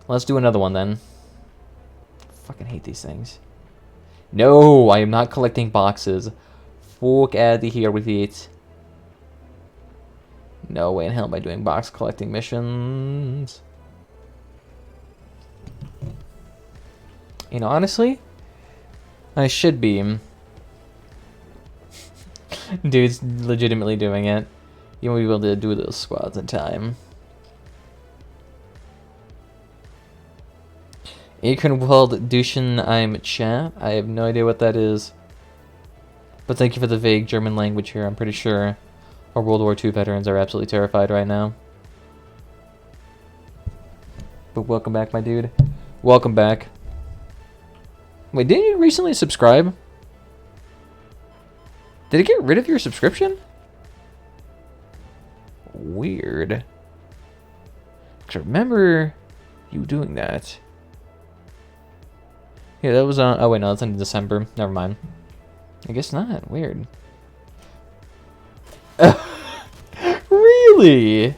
Let's do another one, then. Fucking hate these things. No, I am not collecting boxes. Fuck out of here with it. No way in hell am I doing box collecting missions. You know, honestly, I should be. Dude's legitimately doing it. You won't be able to do those squads in time. Ikenwald Duschen I'm chat. I have no idea what that is. But thank you for the vague German language here. I'm pretty sure our World War II veterans are absolutely terrified right now. But welcome back, my dude. Welcome back. Wait, didn't you recently subscribe? Did it get rid of your subscription? Weird. 'Cause I remember you doing that. Yeah, that was on... Oh, wait, no, that's in December. Never mind. I guess not. Weird. Really?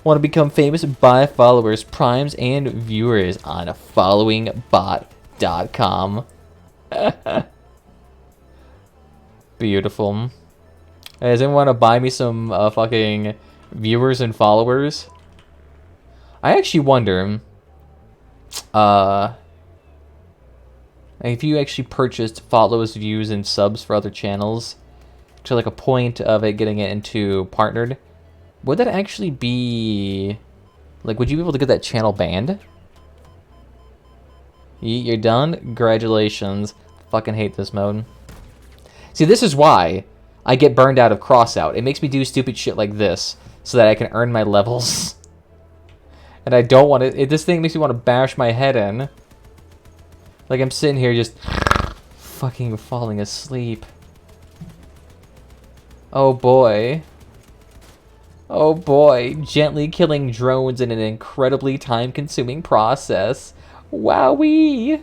Want to become famous? Buy followers, primes, and viewers on followingbot.com. Beautiful. Hey, does anyone want to buy me some fucking viewers and followers? I actually wonder... if you actually purchased follows, views, and subs for other channels to like a point of it getting it into partnered, would that actually be like, would you be able to get that channel banned? You're done? Congratulations. Fucking hate this mode. See, this is why I get burned out of crossout. It makes me do stupid shit like this so that I can earn my levels. And I don't want to... This thing makes me want to bash my head in. Like, I'm sitting here just fucking falling asleep. Oh boy. Oh boy. Gently killing drones in an incredibly time-consuming process. Wowee.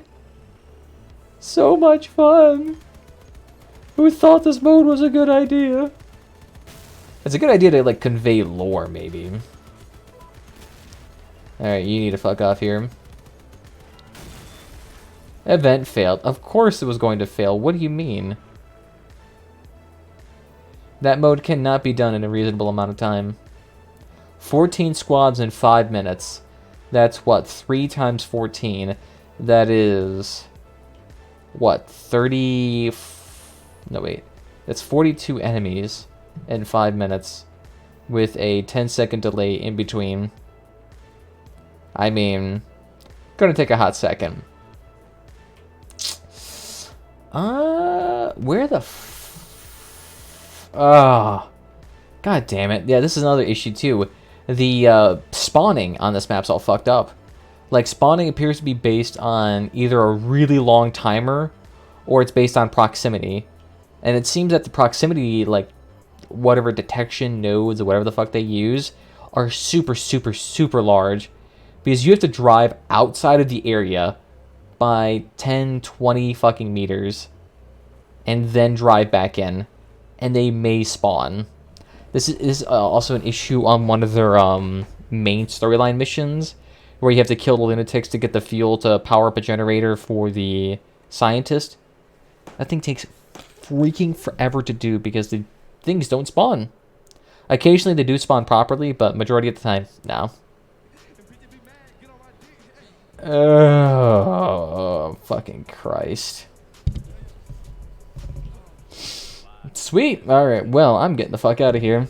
So much fun. Who thought this mode was a good idea? It's a good idea to, like, convey lore, maybe. Alright, you need to fuck off here. Event failed. Of course it was going to fail. What do you mean? That mode cannot be done in a reasonable amount of time. 14 squads in 5 minutes. That's what? 3 times 14. That is... what? 30... No, wait. That's 42 enemies in 5 minutes. With a 10-second delay in between. I mean... Gonna take a hot second. Where the oh, god damn it. Yeah, this is another issue too. The spawning on this map's all fucked up. Like, spawning appears to be based on either a really long timer or it's based on proximity. And it seems that the proximity, like, whatever detection nodes or whatever the fuck they use, are super, super, super large. Because you have to drive outside of the area by 10, 20 fucking meters and then drive back in. And they may spawn. This is also an issue on one of their main storyline missions, where you have to kill the lunatics to get the fuel to power up a generator for the scientist. That thing takes freaking forever to do because the things don't spawn. Occasionally they do spawn properly, but majority of the time, no. Oh, fucking Christ. Sweet. Alright, well, I'm getting the fuck out of here.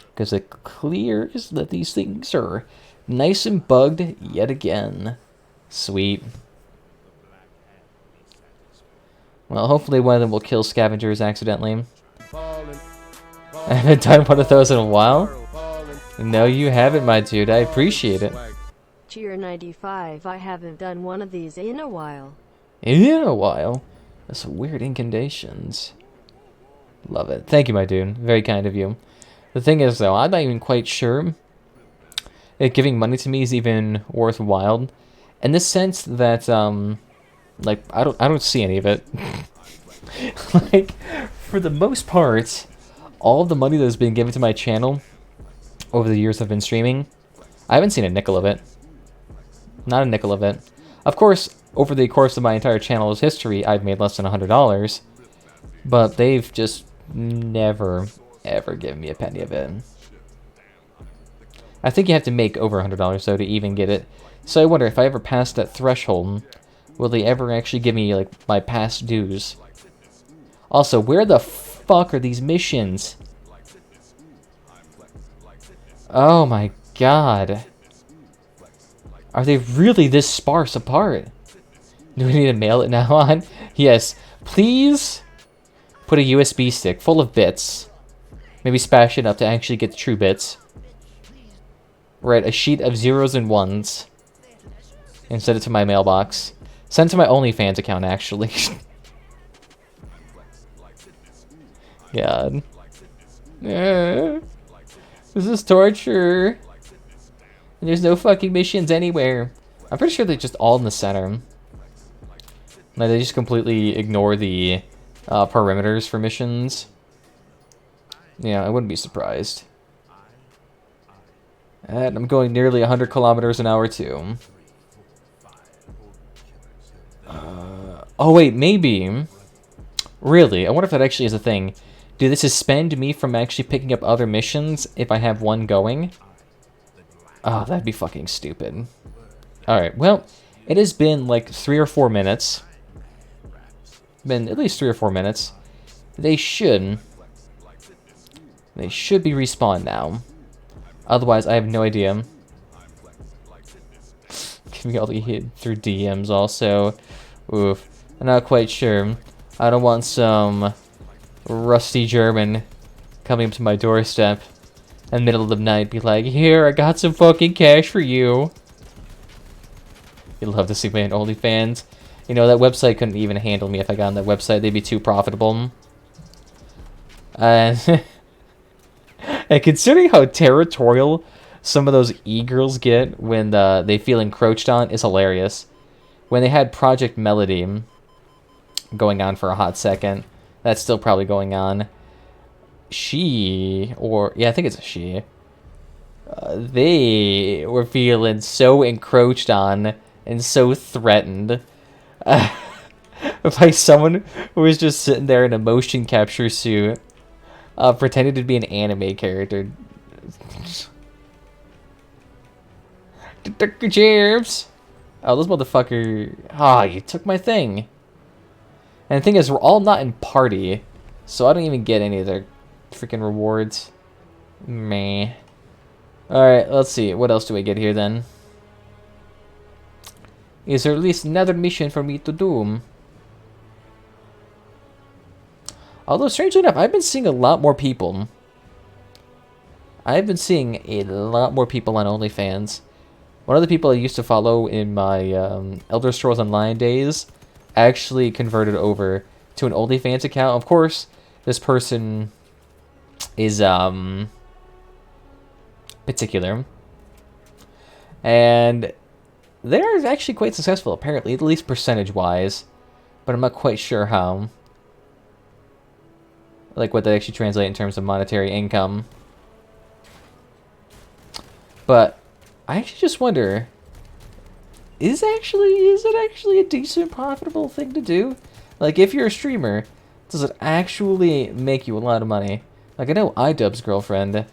Because it clears that these things are nice and bugged yet again. Sweet. Well, hopefully one of them will kill scavengers accidentally. I haven't done one of those in a while. No, you haven't, my dude. I appreciate it. Cheer 95. I haven't done one of these in a while. In a while? That's weird incantations. Love it. Thank you, my dude. Very kind of you. The thing is, though, I'm not even quite sure if giving money to me is even worthwhile, in the sense that, like, I don't see any of it. Like, for the most part, all of the money that has been given to my channel over the years I've been streaming, I haven't seen a nickel of it. Not a nickel of it. Of course, over the course of my entire channel's history, I've made less than $100, but they've just never, ever given me a penny of it. I think you have to make over $100 though to even get it. So I wonder if I ever pass that threshold, will they ever actually give me like my past dues? Also, where the fuck are these missions? Oh my god. Are they really this sparse apart? Do we need to mail it now on? Yes. Please put a USB stick full of bits. Maybe spash it up to actually get the true bits. Right, a sheet of zeros and ones. And send it to my mailbox. Send it to my OnlyFans account, actually. God. This is torture. And there's no fucking missions anywhere. I'm pretty sure they're just all in the center. Like, they just completely ignore the perimeters for missions. Yeah, I wouldn't be surprised. And I'm going nearly 100 kilometers an hour, too. Oh, wait, maybe. Really? I wonder if that actually is a thing. Do they suspend me from actually picking up other missions if I have one going? Oh, that'd be fucking stupid. Alright, well, it has been like 3 or 4 minutes. Been at least 3 or 4 minutes. They should be respawned now. Otherwise, I have no idea. Give me all the hit through DMs also. Oof. I'm not quite sure. I don't want some rusty German coming up to my doorstep in the middle of the night, be like, here, I got some fucking cash for you. You'd love to see me on OnlyFans. You know, that website couldn't even handle me if I got on that website. They'd be too profitable. And considering how territorial some of those e-girls get when they feel encroached on is hilarious. When they had Project Melody going on for a hot second, that's still probably going on. Yeah, I think it's a she. They were feeling so encroached on and so threatened by someone who was just sitting there in a motion capture suit, pretending to be an anime character. Cheers! Oh, this motherfucker. Ah, you took my thing. And the thing is, we're all not in party, so I don't even get any of their freaking rewards. Meh. Alright, let's see. What else do I get here then? Is there at least another mission for me to do? Although, strangely enough, I've been seeing a lot more people. I've been seeing a lot more people on OnlyFans. One of the people I used to follow in my Elder Scrolls Online days actually converted over to an OnlyFans account. Of course, this person is particular. And they're actually quite successful, apparently, at least percentage-wise. But I'm not quite sure how. Like, what they actually translate in terms of monetary income. But I actually just wonder, is it actually a decent, profitable thing to do? Like, if you're a streamer, does it actually make you a lot of money? Like, I know iDubbbz's girlfriend.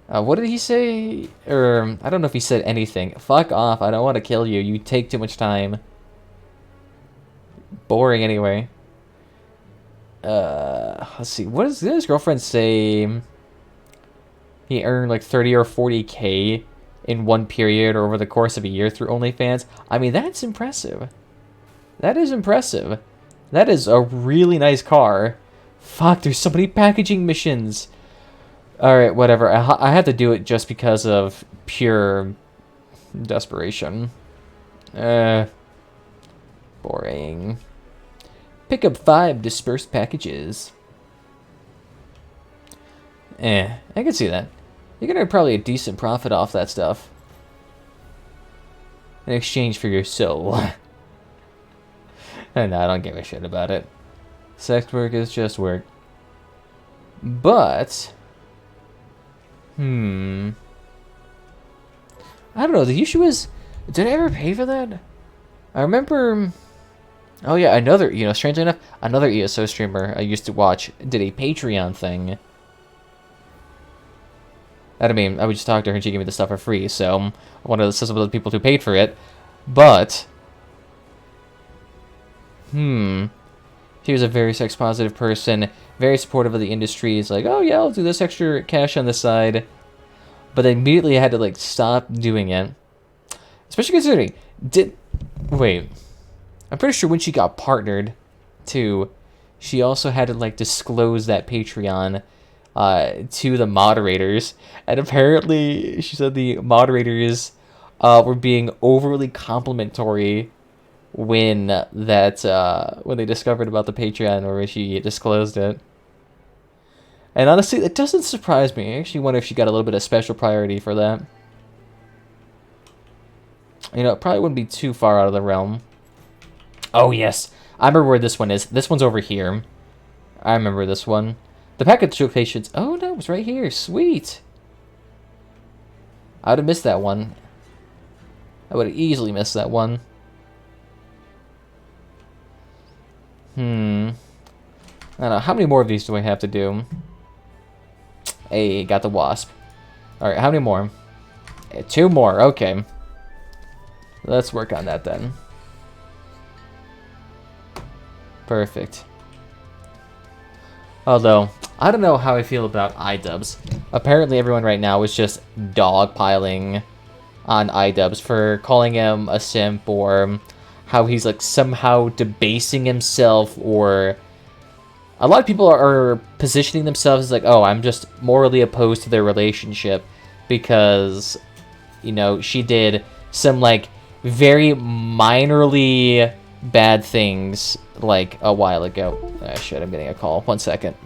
What did he say? Or, I don't know if he said anything. Fuck off, I don't want to kill you. You take too much time. Boring anyway. Let's see. What did his girlfriend say? He earned like 30 or 40K in one period or over the course of a year through OnlyFans. I mean, that's impressive. That is impressive. That is a really nice car. Fuck, there's so many packaging missions. Alright, whatever. I had to do it just because of pure desperation. Boring. Pick up 5 dispersed packages. I can see that. You're gonna have probably a decent profit off that stuff. In exchange for your soul. And I don't give a shit about it. Sex work is just work. But... I don't know, the issue is... Did I ever pay for that? I remember... Oh yeah, another, strangely enough, another ESO streamer I used to watch did a Patreon thing. I mean, I would just talk to her and she gave me the stuff for free, so I wanted to assist with the people who paid for it. But... She was a very sex-positive person, very supportive of the industry. It's like, oh yeah, I'll do this extra cash on the side. But then immediately I had to, like, stop doing it. Especially considering, wait. I'm pretty sure when she got partnered, too, she also had to, like, disclose that Patreon to the moderators. And apparently, she said the moderators were being overly complimentary when they discovered about the Patreon or when she disclosed it. And honestly, it doesn't surprise me. I actually wonder if she got a little bit of special priority for that. It probably wouldn't be too far out of the realm. Oh, yes. I remember where this one is. This one's over here. I remember this one. The package locations. Oh, no, it was right here. Sweet. I would have missed that one. I would have easily missed that one. I don't know. How many more of these do I have to do? Hey, got the wasp. Alright, how many more? 2 more. Okay. Let's work on that then. Perfect. Although, I don't know how I feel about iDubbbz. Apparently everyone right now is just dogpiling on iDubbbz for calling him a simp, or how he's like somehow debasing himself, or a lot of people are positioning themselves as like, oh, I'm just morally opposed to their relationship because, she did some like very minorly bad things like a while ago. Ah, shit, I'm getting a call. 1 second.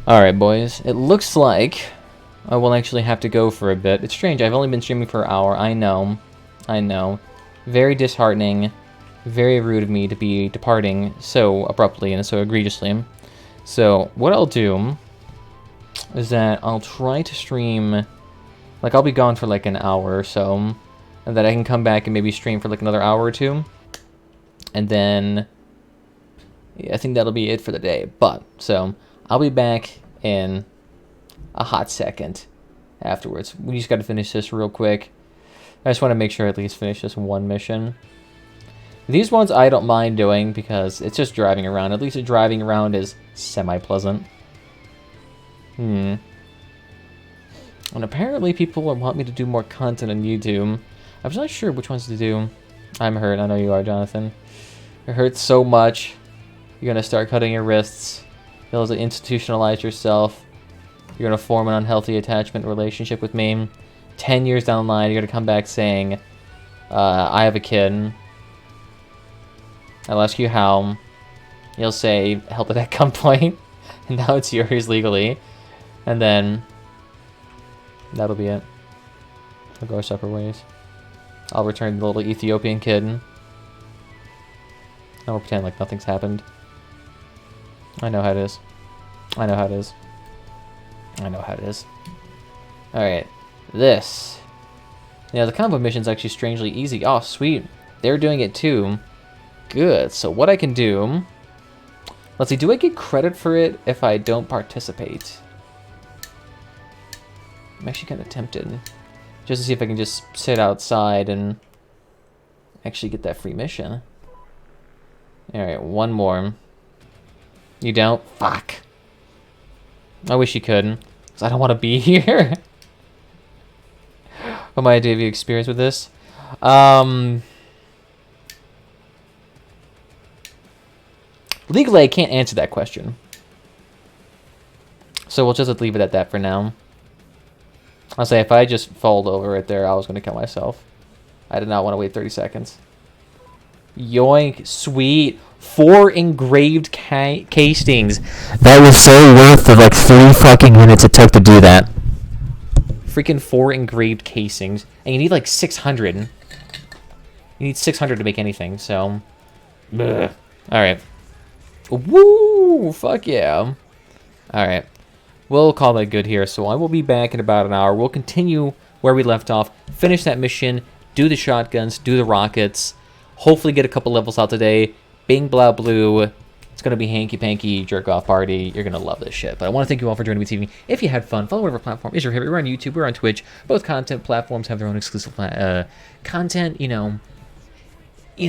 Alright, boys. It looks like I will actually have to go for a bit. It's strange. I've only been streaming for an hour. I know. Very disheartening. Very rude of me to be departing so abruptly and so egregiously. So, what I'll do is that I'll try to stream... Like, I'll be gone for like an hour or so. And then I can come back and maybe stream for like another hour or 2. And then... Yeah, I think that'll be it for the day. But, so... I'll be back in a hot second afterwards. We just got to finish this real quick. I just want to make sure I at least finish this one mission. These ones I don't mind doing because it's just driving around. At least the driving around is semi-pleasant. And apparently people want me to do more content on YouTube. I'm just not sure which ones to do. I'm hurt. I know you are, Jonathan. It hurts so much. You're going to start cutting your wrists. You'll have to institutionalize yourself. You're going to form an unhealthy attachment relationship with me. 10 years down the line, you're going to come back saying, I have a kid. I'll ask you how. You'll say, help at gunpoint. And now it's yours legally. And then that'll be it. We'll go our separate ways. I'll return the little Ethiopian kid. And we'll pretend like nothing's happened. I know how it is. I know how it is. I know how it is. Alright. This. Yeah, the combo mission's actually strangely easy. Oh, sweet. They're doing it too. Good. So what I can do... Let's see, do I get credit for it if I don't participate? I'm actually kind of tempted. Just to see if I can just sit outside and actually get that free mission. Alright, one more. You don't? Fuck. I wish you could. Because I don't want to be here. What my idea of your experience with this? Legally, I can't answer that question. So we'll just leave it at that for now. I'll say if I just fold over right there, I was going to kill myself. I did not want to wait 30 seconds. Yoink. Sweet. 4 engraved castings. That was so worth the like 3 fucking minutes it took to do that. Freaking 4 engraved casings. And you need like 600. You need 600 to make anything, so... Alright. Woo! Fuck yeah. Alright. We'll call that good here, so I will be back in about an hour. We'll continue where we left off, finish that mission, do the shotguns, do the rockets, hopefully get a couple levels out today. Bing, blah, blue. It's going to be hanky-panky jerk-off party. You're going to love this shit. But I want to thank you all for joining me this evening. If you had fun, follow whatever platform is your favorite. We're on YouTube. We're on Twitch. Both content platforms have their own exclusive content, you know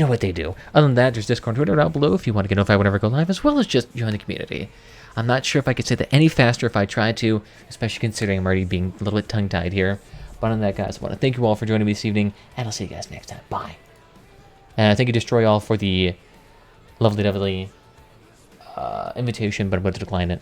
what they do. Other than that, there's Discord and Twitter down below if you want to get notified whenever I go live, as well as just join the community. I'm not sure if I could say that any faster if I tried to, especially considering I'm already being a little bit tongue-tied here. But other than that, guys, I want to thank you all for joining me this evening, and I'll see you guys next time. Bye. And thank you, Destroy All, for the lovely invitation, but I'm going to decline it.